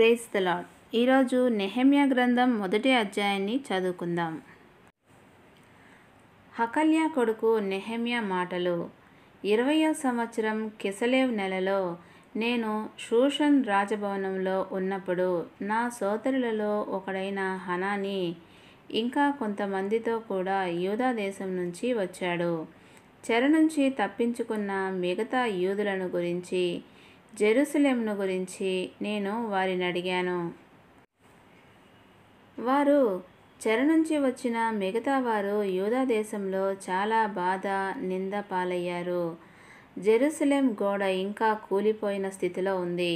Praise the lord. ఈరోజు నెహెమ్యా గ్రంథం మొదటి అధ్యాయాన్ని చదువుకుందాం. హకల్యా కొడుకు నెహెమ్యా మాటలు. 20వ సంవత్సరం కిసలేవ్ నెలలో నేను షూషన్ రాజభవనంలో ఉన్నప్పుడు నా సోదరులలో ఒకడైన హనానీ ఇంకా కొంతమందితో కూడా యూదా దేశం నుంచి వచ్చాడు. చెర నుంచి తప్పించుకున్న మిగతా యూదులను గురించి, జెరూసలేమును గురించి నేను వారిని అడిగాను. వారు, చెర నుంచి వచ్చిన మిగతా వారు యూదా దేశంలో చాలా బాధ, నింద పాలయ్యారు. జెరూసలేం గోడ ఇంకా కూలిపోయిన స్థితిలో ఉంది,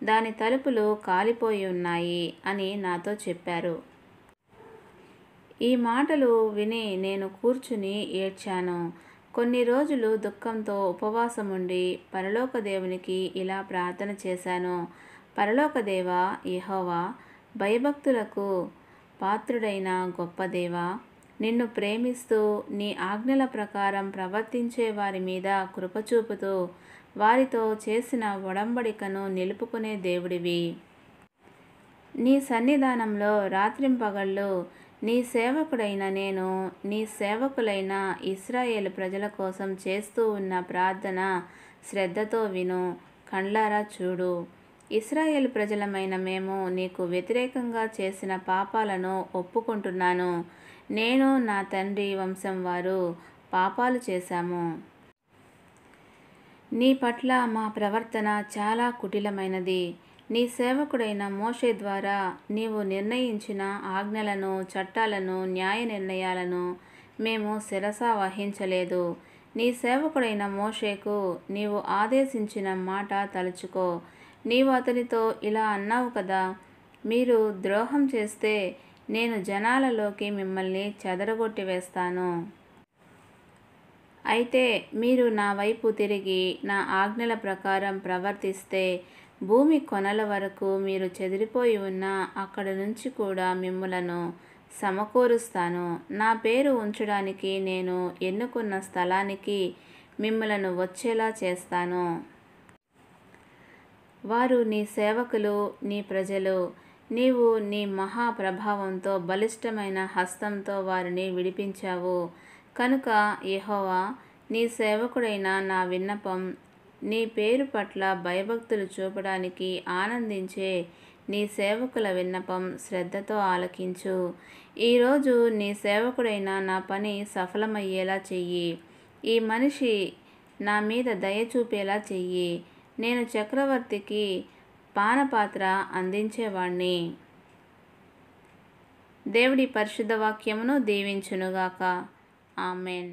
దాని తలుపులు కాలిపోయి ఉన్నాయి అని నాతో చెప్పారు. ఈ మాటలు విని నేను కూర్చుని ఏడ్చాను. కొన్ని రోజులు దుఃఖంతో ఉపవాసముండి పరలోక దేవునికి ఇలా ప్రార్థన చేశాను. పరలోక దేవా, యెహోవా, భయభక్తులకు పాత్రుడైన గొప్ప దేవా, నిన్ను ప్రేమిస్తూ నీ ఆజ్ఞల ప్రకారం ప్రవర్తించే వారి మీద కృప చూపుతూ వారితో చేసిన ఒడంబడికను నిలుపుకునే దేవుడివి. నీ సన్నిధానంలో రాత్రింపగళ్ళు నీ సేవకుడైన నేను నీ సేవకులైన ఇశ్రాయేలు ప్రజల కోసం చేస్తూ ఉన్న ప్రార్థన శ్రద్ధతో విను, కండ్లారా చూడు. ఇశ్రాయేలు ప్రజలమైన మేము నీకు వ్యతిరేకంగా చేసిన పాపాలను ఒప్పుకుంటున్నాను. నేను నా తండ్రి వంశం వారు పాపాలు చేశాము. నీ పట్ల మా ప్రవర్తన చాలా కుటిలమైనది. నీ సేవకుడైన మోషే ద్వారా నీవు నిర్ణయించిన ఆజ్ఞలను, చట్టాలను, న్యాయ నిర్ణయాలను మేము శిరస వహించలేదు. నీ సేవకుడైన మోషేకు నీవు ఆదేశించిన మాట తలుచుకో. నీవు అతనితో ఇలా అన్నావు కదా, మీరు ద్రోహం చేస్తే నేను జనాలలోకి మిమ్మల్ని చెదరగొట్టి వేస్తాను. అయితే మీరు నా వైపు తిరిగి నా ఆజ్ఞల ప్రకారం ప్రవర్తిస్తే భూమి కొనల వరకు మీరు చెదిరిపోయి ఉన్న అక్కడి నుంచి కూడా మిమ్ములను సమకూరుస్తాను. నా పేరు ఉంచడానికి నేను ఎన్నుకున్న స్థలానికి మిమ్ములను వచ్చేలా చేస్తాను. వారు నీ సేవకులు, నీ ప్రజలు. నీవు నీ మహా ప్రభావంతో బలిష్టమైన హస్తంతో వారిని విడిపించావు. కనుక యెహోవా, నీ సేవకుడైన నా విన్నపం, నీ పేరు పట్ల భయభక్తులు చూపడానికి ఆనందించే నీ సేవకుల విన్నపం శ్రద్ధతో ఆలకించు. ఈరోజు నీ సేవకుడైన నా పని సఫలమయ్యేలా చెయ్యి. ఈ మనిషి నా మీద దయ చూపేలా చెయ్యి. నేను చక్రవర్తికి పానపాత్ర అందించేవాణ్ణి. దేవుడి పరిశుద్ధ వాక్యమును దీవించునుగాక. ఆమెన్.